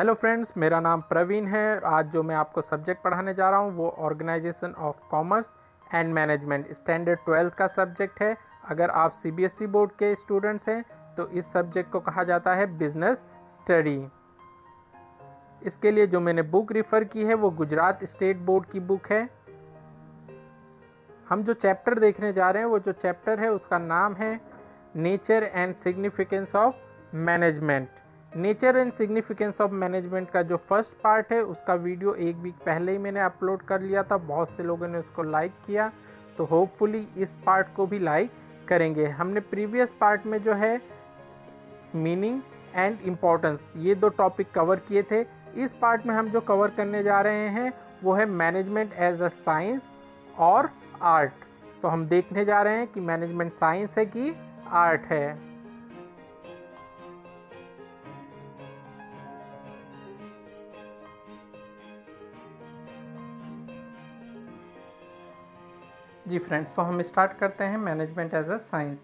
Hello friends, मेरा नाम प्रवीण है और आज जो मैं आपको सब्जेक्ट पढ़ाने जा रहा हूँ वो organisation of commerce and management standard 12th का सब्जेक्ट है। अगर आप सीबीएसई बोर्ड के स्टूडेंट्स हैं तो इस सब्जेक्ट को कहा जाता है बिजनेस स्टडी। इसके लिए जो मैंने बुक रिफ़र की है वो गुजरात स्टेट बोर्ड की बुक है। हम जो चैप्टर देखने जा रहे हैं वो जो चैप्टर है उसका नाम है nature and significance of management. Nature and significance of management का जो फर्स्ट पार्ट है उसका वीडियो एक वीक पहले ही मैंने अपलोड कर लिया था। बहुत से लोगों ने उसको लाइक किया, तो होपफुली इस पार्ट को भी लाइक करेंगे। हमने प्रीवियस पार्ट में जो है मीनिंग एंड इम्पोर्टेंस ये दो टॉपिक कवर किए थे। इस पार्ट में हम जो कवर करने जा रहे हैं वो है मैनेजमेंट एज अ साइंस और आर्ट। तो हम देखने जा रहे हैं कि मैनेजमेंट साइंस है कि आर्ट है। जी फ्रेंड्स, तो हम स्टार्ट करते हैं management as a science.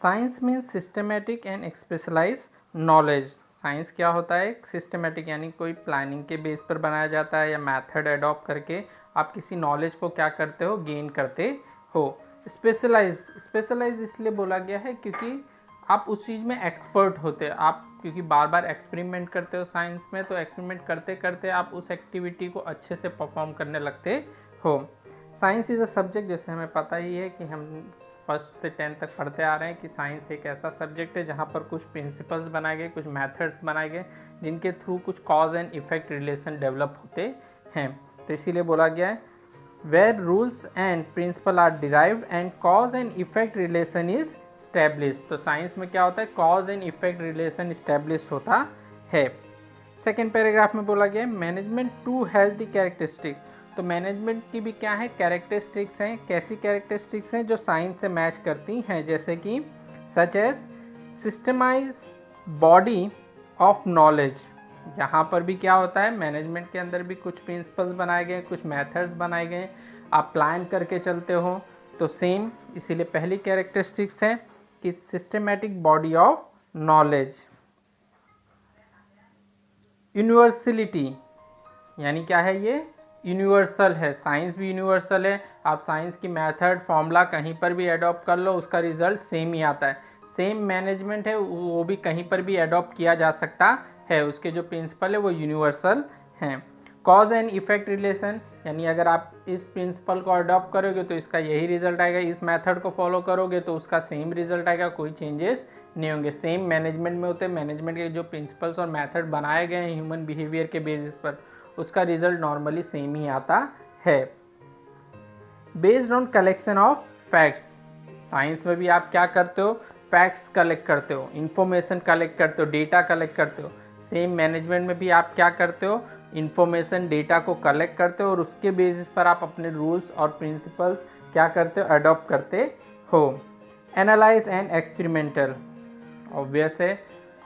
Science means systematic and specialise knowledge. Science क्या होता है? सिस्टमेटिक यानी कोई प्लानिंग के बेस पर बनाया जाता है या मेथड अडॉप्ट करके आप किसी नॉलेज को क्या करते हो, गेन करते हो। स्पेशलाइज इसलिए बोला गया है क्योंकि आप उस चीज़ में एक्सपर्ट होते हैं। आप क्योंकि बार बार एक्सपेरिमेंट करते हो साइंस में, तो एक्सपेरिमेंट करते करते आप उस एक्टिविटी को अच्छे से परफॉर्म करने लगते हो। साइंस इज़ अ सब्जेक्ट, जैसे हमें पता ही है कि हम फर्स्ट से 10th तक पढ़ते आ रहे हैं कि साइंस एक ऐसा सब्जेक्ट है जहाँ पर कुछ प्रिंसिपल्स बनाए गए, कुछ मेथड्स बनाए गए जिनके थ्रू कुछ cause and effect relation develop होते हैं। तो इसीलिए बोला गया है where rules and principle are derived and cause and effect relation is establish. तो साइंस में क्या होता है? Cause and effect relation establish होता है। सेकेंड पैराग्राफ में बोला गया है management too has the characteristic. तो मैनेजमेंट की भी क्या है? कैरेक्टरिस्टिक्स हैं। कैसी कैरेक्टरिस्टिक्स हैं? जो साइंस से मैच करती हैं, जैसे कि such as systemise body of knowledge. यहाँ पर भी क्या होता है? मैनेजमेंट के अंदर भी कुछ प्रिंसिपल्स बनाए गए, कुछ मेथड्स बनाए गए, आप प्लान करके चलते हो। तो सेम इसीलिए पहली कैरेक्टरिस्टिक्स है कि systematic body of knowledge. Universality यानी क्या है? ये यूनिवर्सल है। साइंस भी यूनिवर्सल है। आप साइंस की मेथड फॉर्मूला कहीं पर भी एडॉप्ट कर लो, उसका रिजल्ट सेम ही आता है। सेम मैनेजमेंट है, वो भी कहीं पर भी एडॉप्ट किया जा सकता है। उसके जो प्रिंसिपल है वो यूनिवर्सल हैं। कॉज एंड इफेक्ट रिलेशन यानी अगर आप इस प्रिंसिपल को अडॉप्ट करोगे तो इसका यही रिजल्ट आएगा, इस मेथड को फॉलो करोगे तो उसका सेम रिजल्ट आएगा, कोई चेंजेस नहीं होंगे। सेम मैनेजमेंट में होते हैं। मैनेजमेंट के जो प्रिंसिपल्स और मेथड बनाए गए हैं ह्यूमन बिहेवियर के बेसिस पर, उसका रिजल्ट नॉर्मली सेम ही आता है। Based on collection of facts. Science में भी आप क्या करते हो? फैक्ट्स कलेक्ट करते हो, इंफॉर्मेशन कलेक्ट करते हो, डेटा कलेक्ट करते हो। सेम मैनेजमेंट में भी आप क्या करते हो? इंफॉर्मेशन, डेटा को कलेक्ट करते हो और उसके बेसिस पर आप अपने रूल्स और प्रिंसिपल्स क्या करते हो? अडॉप्ट करते हो। Analyse and experimental. ऑब्वियस है,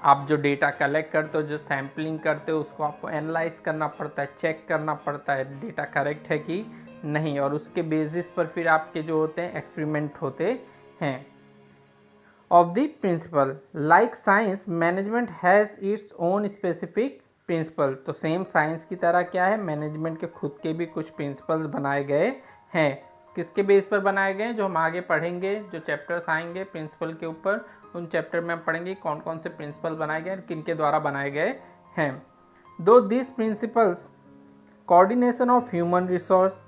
आप जो डेटा कलेक्ट करते हो, जो सैम्पलिंग करते हो, उसको आपको एनालाइज करना पड़ता है, चेक करना पड़ता है डेटा करेक्ट है कि नहीं, और उसके बेसिस पर फिर आपके जो होते हैं एक्सपेरिमेंट होते हैं। Of the principle like science management has its own specific principle. तो सेम साइंस की तरह क्या है? मैनेजमेंट के खुद के भी कुछ प्रिंसिपल्स बनाए गए हैं। किसके बेस पर बनाए गए हैं? जो हम आगे पढ़ेंगे, जो चैप्टर्स आएंगे प्रिंसिपल के ऊपर, उन चैप्टर में हम पढ़ेंगे कौन कौन से प्रिंसिपल बनाए गए हैं, किन के द्वारा बनाए गए हैं। दो this principles coordination of human resource.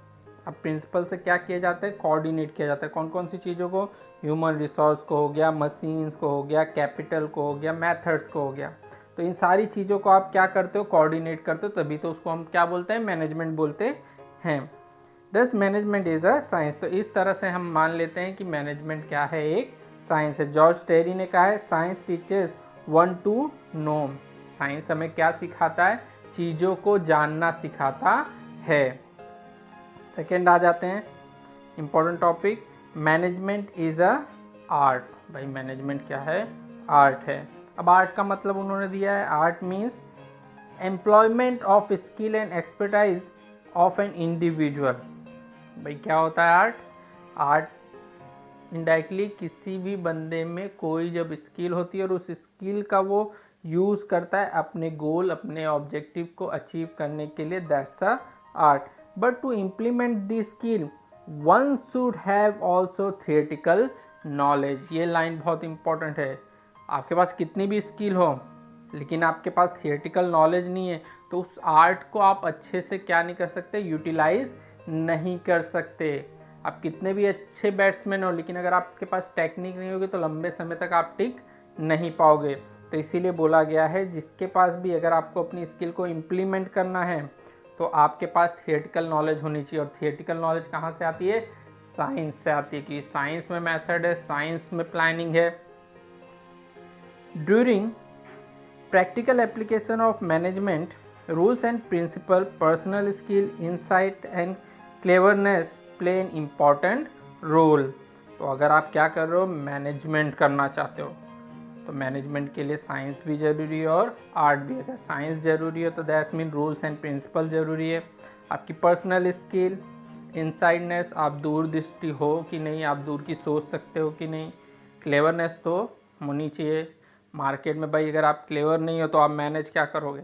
अब प्रिंसिपल से क्या किया जाता है? कोऑर्डिनेट किया जाता है। कौन कौन सी चीज़ों को? ह्यूमन रिसोर्स को हो गया, मशीन्स को हो गया, कैपिटल को हो गया, मेथड्स को हो गया। तो इन सारी चीज़ों को आप क्या करते हो? कोऑर्डिनेट करते हो, तभी तो उसको हम क्या बोलते हैं? मैनेजमेंट बोलते हैं। दस मैनेजमेंट इज अ साइंस। तो इस तरह से हम मान लेते हैं कि मैनेजमेंट क्या है? एक साइंस है। जॉर्ज टेरी ने कहा है science teachers one to know. Science हमें क्या सिखाता है? चीज़ों को जानना सिखाता है। सेकेंड आ जाते हैं important topic, management is a art. भाई मैनेजमेंट क्या है? आर्ट है। अब आर्ट का मतलब उन्होंने दिया है, art means employment of skill and expertise of an individual. भाई क्या होता है आर्ट? आर्ट इनडायरेक्टली किसी भी बंदे में कोई जब स्किल होती है और उस स्किल का वो यूज़ करता है अपने गोल, अपने ऑब्जेक्टिव को अचीव करने के लिए, that's a art. But to implement this skill one should have also theoretical knowledge. ये लाइन बहुत इंपॉर्टेंट है। आपके पास कितनी भी स्किल हो लेकिन आपके पास थियोरेटिकल नॉलेज नहीं है तो उस आर्ट को आप अच्छे से क्या नहीं कर सकते, यूटिलाइज नहीं कर सकते। आप कितने भी अच्छे बैट्समैन हो लेकिन अगर आपके पास टेक्निक नहीं होगी तो लंबे समय तक आप टिक नहीं पाओगे। तो इसीलिए बोला गया है जिसके पास भी अगर आपको अपनी स्किल को इम्प्लीमेंट करना है तो आपके पास थियोरेटिकल नॉलेज होनी चाहिए। और थियोरेटिकल नॉलेज कहाँ से आती है? साइंस से आती है, क्योंकि साइंस में मेथड है, साइंस में प्लानिंग है। During practical application of management rules and principle, personal skill, insight and cleverness play an important role। तो अगर आप क्या कर रहे हो, मैनेजमेंट करना चाहते हो तो मैनेजमेंट के लिए साइंस भी ज़रूरी है और आर्ट भी। अगर साइंस ज़रूरी है तो that's mean rules and principle ज़रूरी है। आपकी पर्सनल स्किल, इनसाइडनेस, आप दूरदृष्टि हो कि नहीं, आप दूर की सोच सकते हो कि नहीं, क्लेवरनेस तो होनी चाहिए। मार्केट में भाई अगर आप क्लेवर नहीं हो तो आप मैनेज क्या करोगे?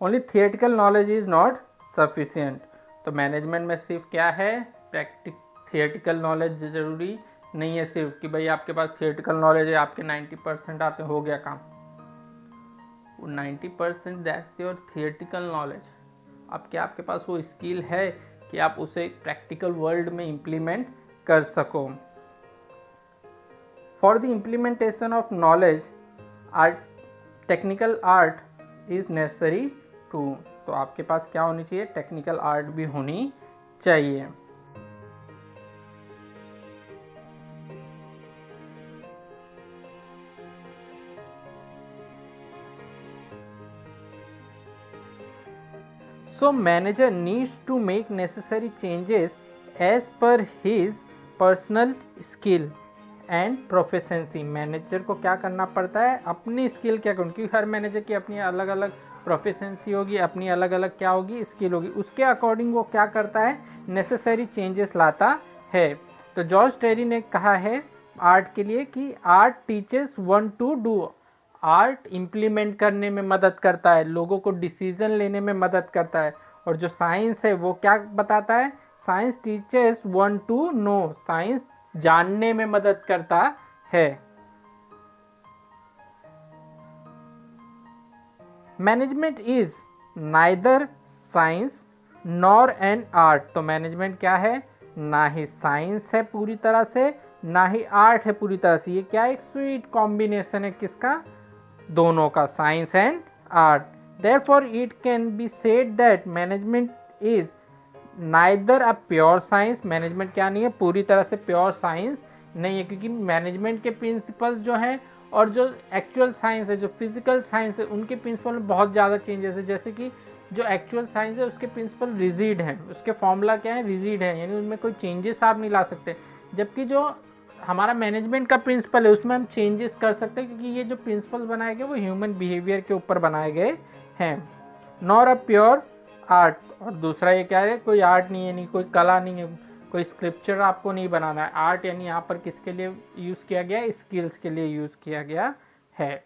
Only theoretical knowledge is not sufficient. तो मैनेजमेंट में सिर्फ क्या है, थियोरेटिकल नॉलेज ज़रूरी नहीं है सिर्फ कि भाई आपके पास थियोरेटिकल नॉलेज है, आपके 90% आते हो गया काम। वो 90% दैट्स योर थियोरेटिकल नॉलेज। अब क्या आपके पास वो स्किल है कि आप उसे प्रैक्टिकल वर्ल्ड में इम्प्लीमेंट कर सको। For the implementation of knowledge, technical art is necessary too। तो आपके पास क्या होनी चाहिए, टेक्निकल आर्ट भी होनी चाहिए। So manager needs to make necessary changes as per his personal skill and proficiency. Manager को क्या करना पड़ता है, अपनी स्किल क्या करूँ, क्योंकि हर मैनेजर की अपनी अलग अलग प्रोफिशेंसी होगी, अपनी अलग अलग क्या होगी, स्किल होगी, उसके अकॉर्डिंग वो क्या करता है, नेसेसरी चेंजेस लाता है। तो जॉर्ज टेरी ने कहा है आर्ट के लिए कि art teaches one to do. Art implement करने में मदद करता है, लोगों को डिसीजन लेने में मदद करता है। और जो साइंस है वो क्या बताता है, science teaches one to know. Science जानने में मदद करता है। Management is neither science nor an art. तो मैनेजमेंट क्या है, ना ही साइंस है पूरी तरह से, ना ही आर्ट है पूरी तरह से। ये क्या एक स्वीट कॉम्बिनेशन है किसका, दोनों का, science and art. Therefore it can be said that management is neither a pure science. Management क्या नहीं है, पूरी तरह से प्योर साइंस नहीं है, क्योंकि मैनेजमेंट के प्रिंसिपल्स जो हैं और जो एक्चुअल साइंस है, जो फिजिकल साइंस है, उनके प्रिंसिपल में बहुत ज़्यादा चेंजेस है। जैसे कि जो एक्चुअल साइंस है उसके प्रिंसिपल रिजिड हैं, उसके फॉर्मूला क्या है, रिजिड है, यानी उनमें कोई चेंजेस आप नहीं ला सकते। जबकि जो हमारा मैनेजमेंट का प्रिंसिपल है उसमें हम चेंजेस कर सकते हैं, क्योंकि ये जो प्रिंसिपल बनाए गए वो ह्यूमन बिहेवियर के ऊपर बनाए गए हैं। Nor a pure art. और दूसरा ये क्या है, कोई आर्ट नहीं है, नहीं कोई कला नहीं है, कोई स्क्रिप्चर आपको नहीं बनाना है। आर्ट यानी यहाँ पर किसके लिए यूज़ किया गया है, स्किल्स के लिए यूज़ किया गया है।